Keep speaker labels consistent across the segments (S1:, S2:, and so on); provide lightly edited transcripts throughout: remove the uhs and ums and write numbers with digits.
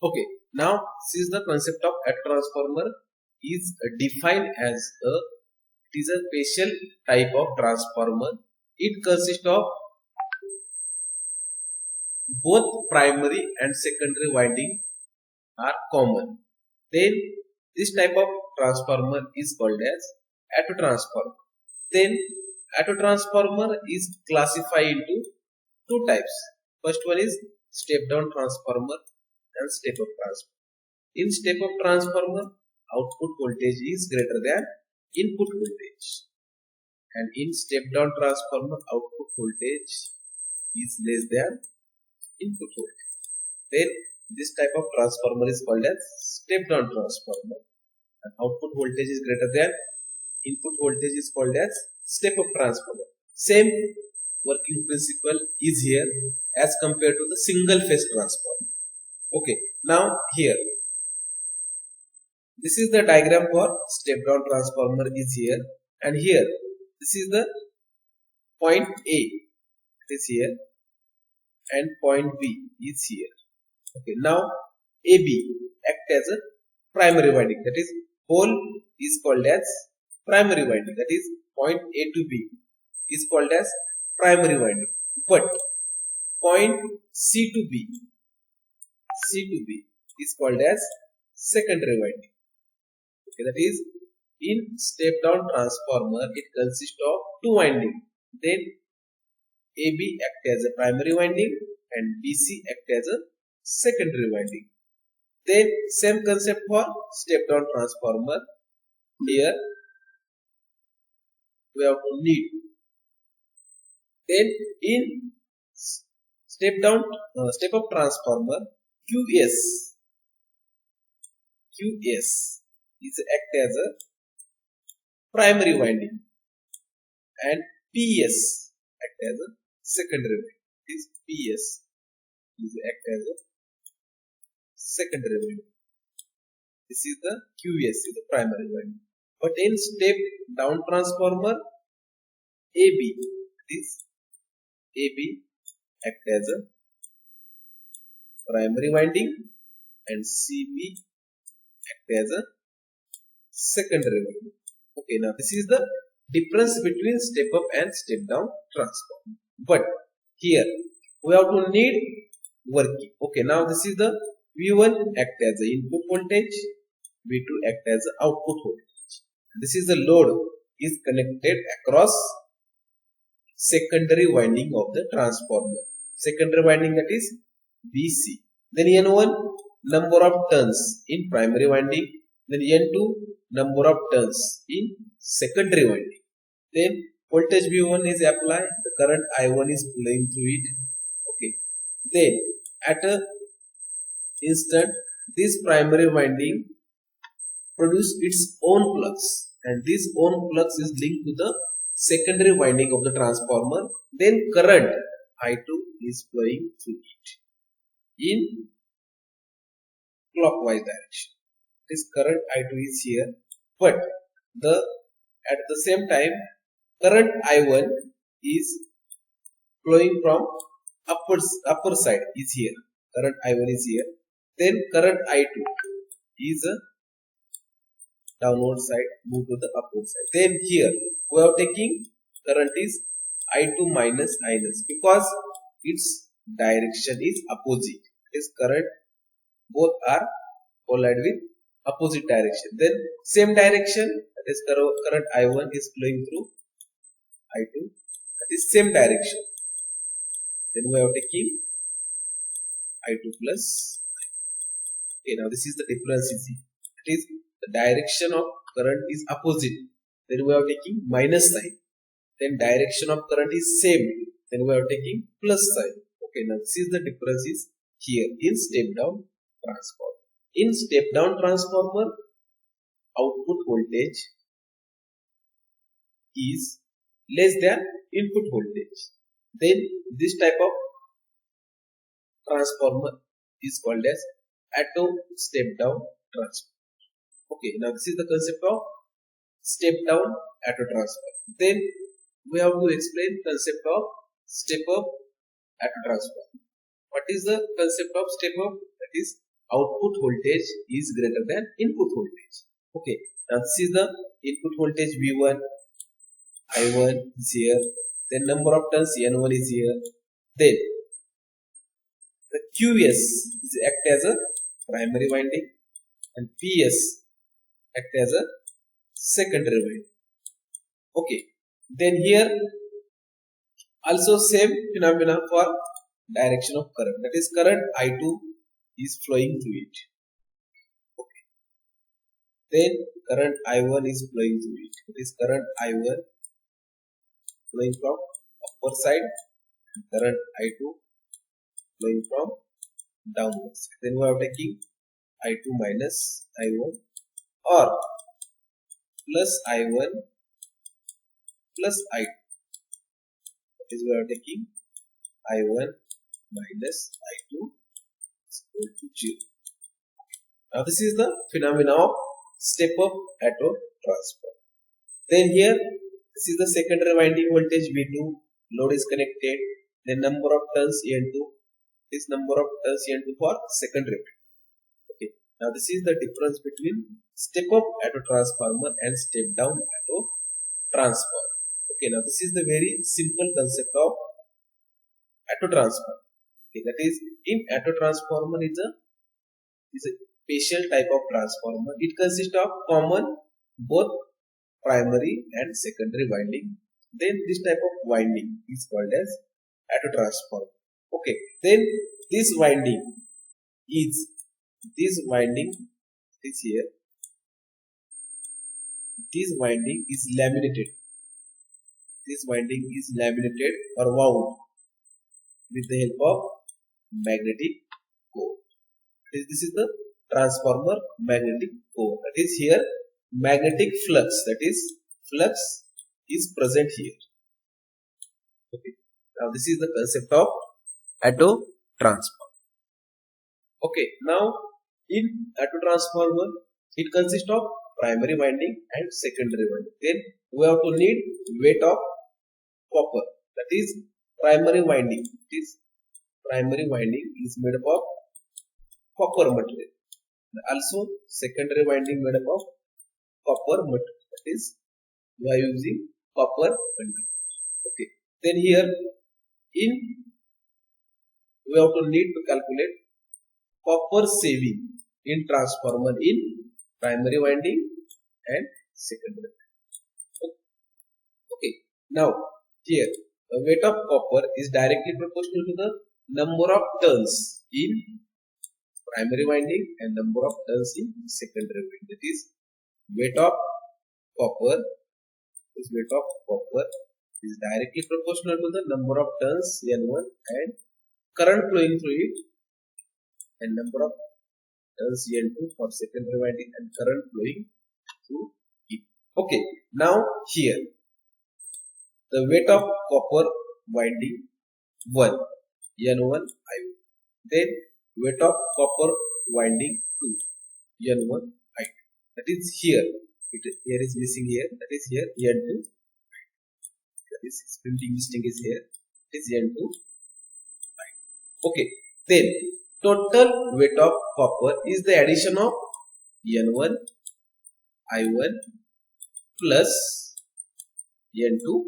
S1: Okay, now this is the concept of auto transformer is defined as it is a special type of transformer. It consists of both primary and secondary winding are common. Then this type of transformer is called as auto transformer. Then auto transformer is classified into two types. First one is step down transformer and step up transformer. In step up transformer, output voltage is greater than input voltage, and in step down transformer, output voltage is less than input voltage. Then this type of transformer is called as step down transformer, and output voltage is greater than input voltage is called as step up transformer. Same working principle is here as compared to the single phase transformer. Okay, now here this is the diagram for step down transformer is here, and here this is the point A is here and point B is here. Okay, now AB act as a primary winding, that is whole is called as primary winding, that is point A to B is called as primary winding, but point C to B is called as secondary winding. Okay, that is in step down transformer it consists of two winding. Then AB act as a primary winding and BC act as a secondary winding. Then same concept for step down transformer. Here we have to need. Then in step up transformer, QS is act as a primary winding and PS act as a secondary winding. This PS is act as a secondary winding. This is the QS is the primary winding. But in step down transformer, AB act as a primary winding and CB act as a secondary winding. Okay, now this is the difference between step up and step down transformer. But here we have to need working. Okay, now this is the V1 act as the input voltage, V2 act as the output voltage. This is the load is connected across secondary winding of the transformer. Secondary winding, that is BC. Then N1 number of turns in primary winding. Then N2 number of turns in secondary winding. Then voltage V1 is applied. The current I1 is flowing through it. Okay. Then at a instant, this primary winding produce its own flux, and this own flux is linked to the secondary winding of the transformer. Then current I2 is flowing through it in clockwise direction. This current I2 is here, but at the same time current I1 is flowing from upper side is here. Current I1 is here. Then current I2 is a downward side, move to the upward side. Then here we are taking current is I2 minus because its direction is opposite. This current both are collide with opposite direction. Then same direction, that is current I1 is flowing through I2, that is same direction. Then we are taking I2 plus. Okay, now this is the difference. It is the direction of current is opposite. Then we are taking minus sign. Then direction of current is same. Then we are taking plus sign. Okay, now this is the difference is here in step down transformer. In step down transformer, output voltage is less than input voltage. Then this type of transformer is called as auto step down transformer. Okay, now this is the concept of step down auto transformer. Then we have to explain concept of step up auto transformer. What is the concept of step up? That is output voltage is greater than input voltage. Okay, now this is the input voltage V1, I1 is here, then number of turns N1 is here, then the QS is act as a primary winding and PS act as a secondary winding. Okay, then here also same phenomena for direction of current, that is current I2 is flowing through it. Okay, then current I1 is flowing through it, that is current I1 flowing from upper side and current I2 flowing from downward side. Then we are taking I2 minus I1 or plus I1 plus I2. That is we are taking I1 minus I2 is equal to 0. Now this is the phenomena of step up auto transformer. Then here this is the secondary winding voltage V2, load is connected, then number of turns N2, this number of turns N2 for secondary. Okay, now this is the difference between step up auto transformer and step down auto transformer. Okay, now this is the very simple concept of auto transformer. Okay, that is in auto transformer is a special type of transformer. It consists of common both primary and secondary winding. Then this type of winding is called as auto transformer. Okay, then this winding is here. This winding is laminated. This winding is laminated or wound with the help of magnetic core. This is the transformer magnetic core. That is here magnetic flux. That is flux is present here. Okay. Now this is the concept of auto transformer. Okay. Now in auto transformer it consists of primary winding and secondary winding. Then we have to need weight of copper. That is primary winding. Primary winding is made up of copper material. Also secondary winding made up of copper material. That is we are using copper winding. Okay. Then here we have to need to calculate copper saving in transformer in primary winding and secondary winding. Okay. Now here the weight of copper is directly proportional to the number of turns in primary winding and number of turns in secondary winding. That is weight of copper is directly proportional to the number of turns N1 and current flowing through it and number of turns N2 for secondary winding and current flowing through it. Okay, now here the weight of copper winding 1 N1 I1, then weight of copper winding 2 N1 I2. That is here. Here is missing here. That is here N2. That is printing mistake is here. It is N2. Okay. Then total weight of copper is the addition of N1 I1 plus N2.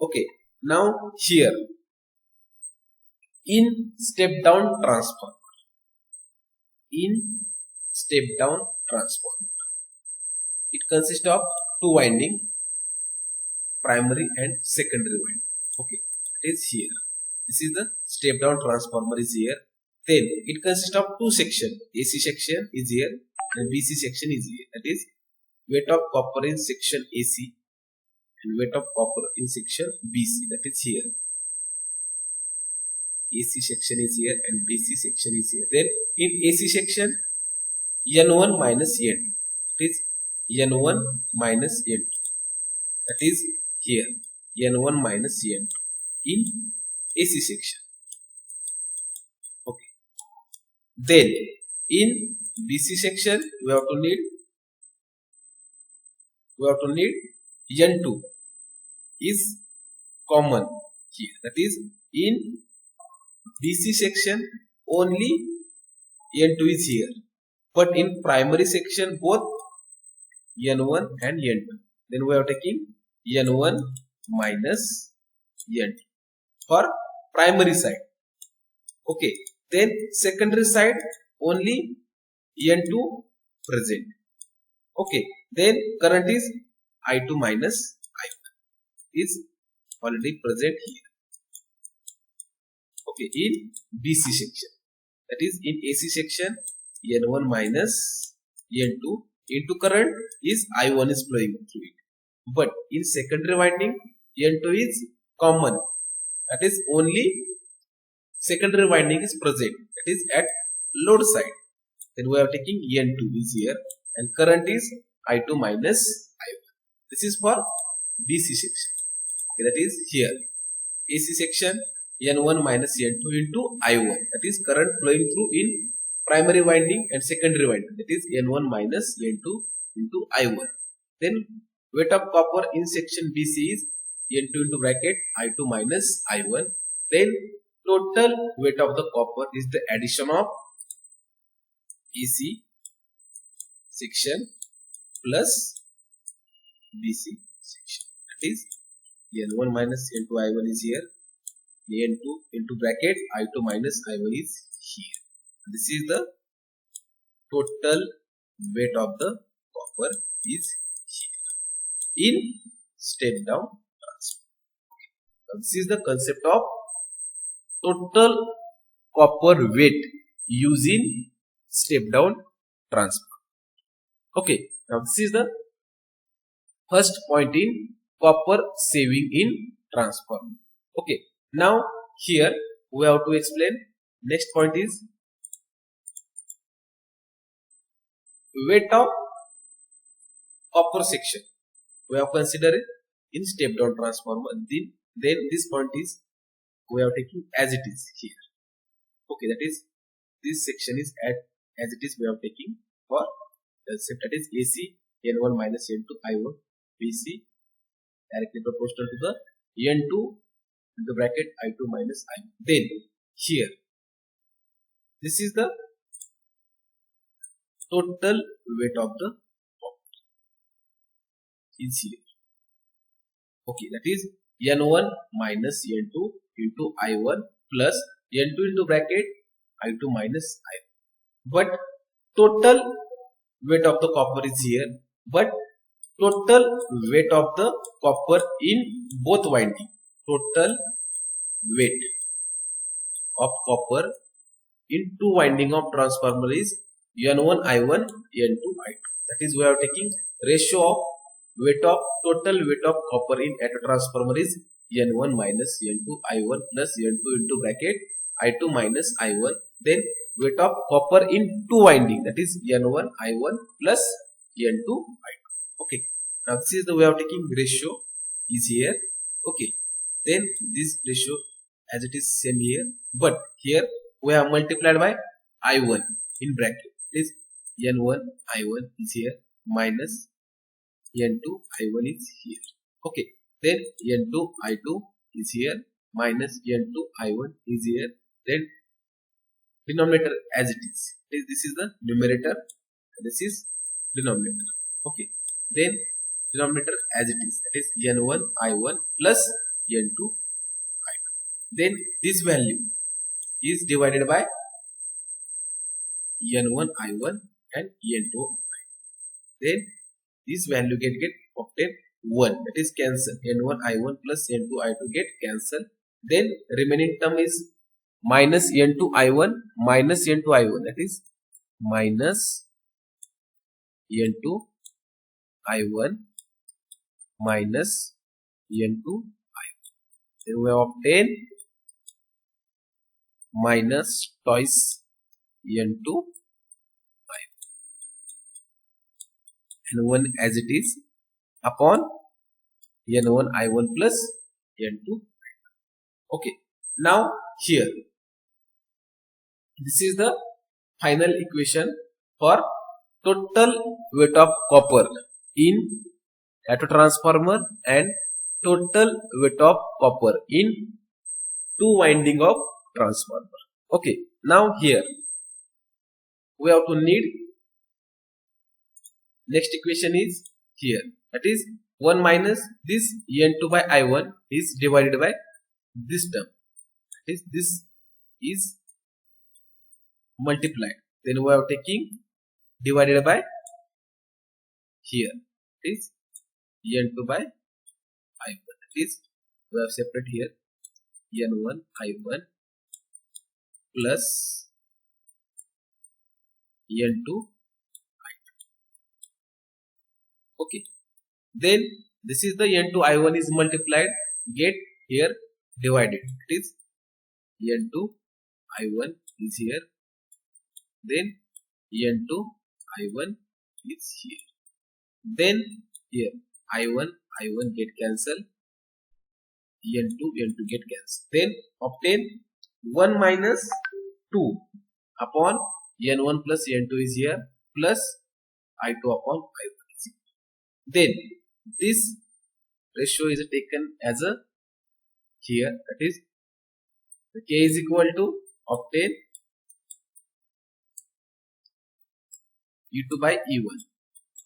S1: Okay. Now here in step down transformer. It consists of two winding, primary and secondary winding. Okay, it is here. This is the step down transformer is here. Then it consists of two sections. AC section is here and BC section is here. That is weight of copper in section AC and weight of copper in section BC. That is here. AC section is here and BC section is here. Then in AC section N1 minus N2. That is N1 minus N2. That is here N1 minus N2 in AC section. Okay. Then in BC section we have to need N2 is common here. That is in DC section only N2 is here, but in primary section both N1 and N2. Then we are taking N1 minus N2 for primary side. Okay. Then secondary side only N2 present. Okay. Then current is I2 minus I1 is already present here. Okay. In DC section. That is in AC section N1 minus N2 into current is I1 is flowing through it. But in secondary winding N2 is common. That is only secondary winding is present. That is at load side. Then we are taking N2 is here and current is I2 minus I1. This is for DC section. Okay, that is here. AC section N1 minus N2 into I1. That is current flowing through in primary winding and secondary winding. That is N1 minus N2 into I1. Then weight of copper in section BC is N2 into bracket I2 minus I1. Then total weight of the copper is the addition of AC section plus BC section. That is N1 minus N2 I1 is here. N2 into bracket I2 minus I1 is here. This is the total weight of the copper is here in step down transfer. This is the concept of total copper weight using step down transfer. Okay, now this is the first point in copper saving in transformer. Okay, now here we have to explain. Next point is weight of copper section. We have considered in step down transformer. Then this point is we are taking as it is here. Okay, that is this section is as it is we are taking for concept, that is AC N1 minus N2 I1 BC directly proportional to the N2 into bracket I2 minus I1. Then here this is the total weight of the copper is here. Okay, that is N1 minus N2 into I1 plus N2 into bracket I2 minus I1. But total weight of the copper is here. But total weight of the copper in both winding. Total weight of copper in two winding of transformer is N1 I1 N2 I2. That is we are taking ratio of weight of total weight of copper in at a transformer is N1 minus N2 I1 plus N2 into bracket I2 minus I1. Then weight of copper in two winding, that is N1 I1 plus N2 I2. Okay, now this is the way of taking ratio is here. Okay, then this ratio as it is same here, but here we have multiplied by I1 in bracket. Is N1 I1 is here minus N2 I1 is here. Okay, then N2 I2 is here minus N2 I1 is here. Then denominator as it is. This is the numerator. This is denominator. Okay, then denominator as it is. That is N1 I1 plus N2 I2. Then this value is divided by N1 I1 and N2 I2. Then this value get obtained 1, that is cancel. N1 I1 plus N2 I2 get cancel. Then remaining term is minus N2 I1 minus N2 I1, that is minus N2 I1 minus N2 I1. Then we obtain minus twice N2 N1 as it is upon N1 I1 plus N2. Okay, now here this is the final equation for total weight of copper in auto transformer and total weight of copper in two winding of transformer. Okay, now here we have to need next equation is here, that is 1 minus this n2 by I1 is divided by this term, this is multiplied, then we are taking divided by here is n2 by I1, that is we have separate here n1 I1 plus n2 I2. Okay, then this is the n2 I1 is multiplied, get here divided, it is n2 I1 is here, then n2 I1 is here, then here I1 get cancelled, n2 get cancelled, then obtain 1 minus 2 upon n1 plus n2 is here plus I2 upon I1 is here. Then this ratio is taken as a here, that is k is equal to obtain E2 by E1.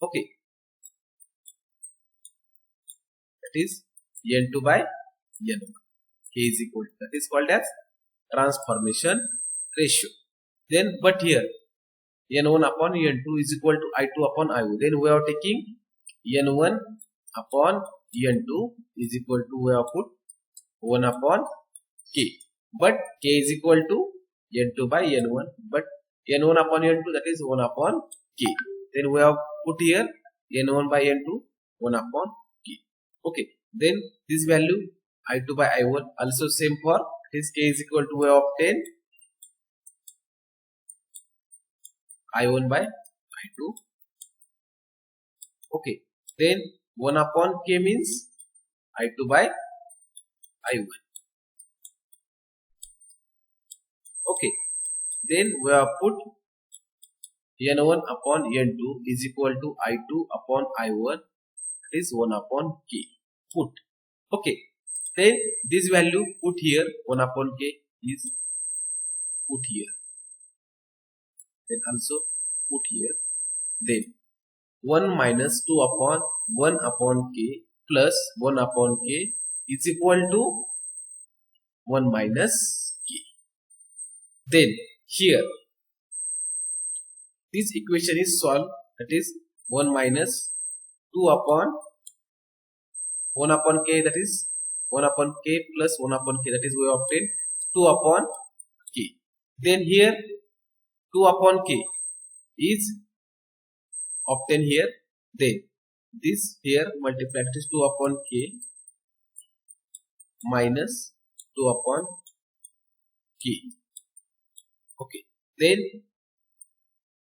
S1: Okay, that is n2 by n1, k is equal to, that is called as transformation ratio. Then but here n1 upon n2 is equal to I2 upon I1, then we are taking n1 upon n2 is equal to, we have put 1 upon k, but k is equal to n2 by n1, but n1 upon n2 that is 1 upon k, then we have put here n1 by n2 1 upon k. Okay, then this value I2 by I1 also same for this, k is equal to, we obtain I1 by I2. Okay, then 1 upon k means I2 by I1. Okay, then we have put n1 upon n2 is equal to I2 upon I1, that is 1 upon k, put. Okay, then this value put here, 1 upon k is put here, then also put here, then 1 minus 2 upon 1 upon k plus 1 upon k is equal to 1 minus k. Then here this equation is solved, that is 1 minus 2 upon 1 upon k, that is 1 upon k plus 1 upon k, that is we obtain 2 upon k. Then here 2 upon k is obtained here, then this here multiplied, that is 2 upon k minus 2 upon k. Okay, then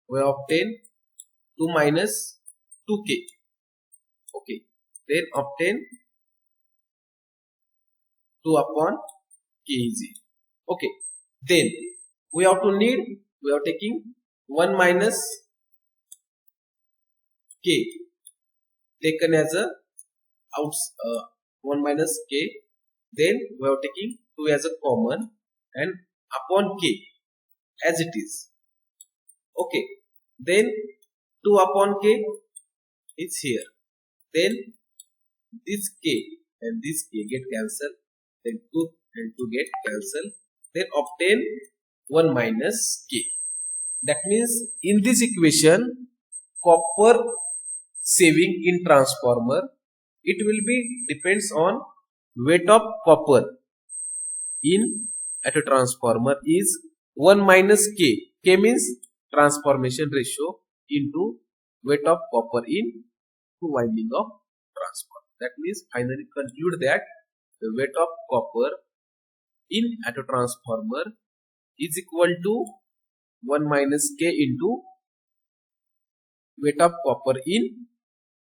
S1: we obtain 2 minus 2k. Okay, then obtain 2 upon k is here. Okay, then we have to need, we are taking 1 minus k taken as a 1 minus k, then we are taking 2 as a common and upon k as it is. Okay, then 2 upon k is here, then this k and this k get cancelled, then 2 and 2 get cancelled, then obtain 1 minus k. That means in this equation copper saving in transformer, it will be depends on weight of copper in at a transformer is 1 minus k, k means transformation ratio into weight of copper in two winding of transformer. That means finally conclude that the weight of copper in at a transformer is equal to 1 minus k into weight of copper in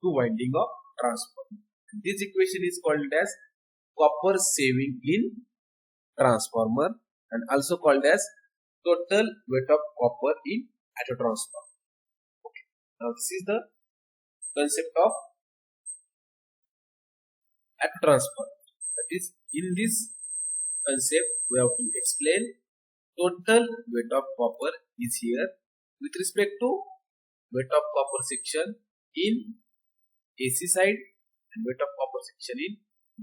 S1: two winding of transformer. This equation is called as copper saving in transformer and also called as total weight of copper in at a transformer. Okay. Now this is the concept of at transformer. That is, in this concept we have to explain. Total weight of copper is here with respect to weight of copper section in AC side and weight of copper section in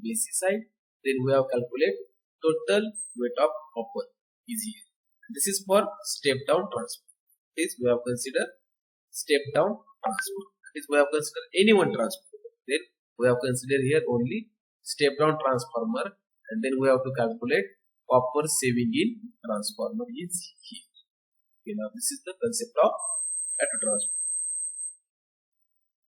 S1: BC side. Then we have calculate total weight of copper is here. This is for step down transfer. This we have considered step down transfer. This we have considered any one transfer. Then we have considered here only step down transformer, and then we have to calculate copper saving in transformer is here. Okay, now this is the concept of auto transformer.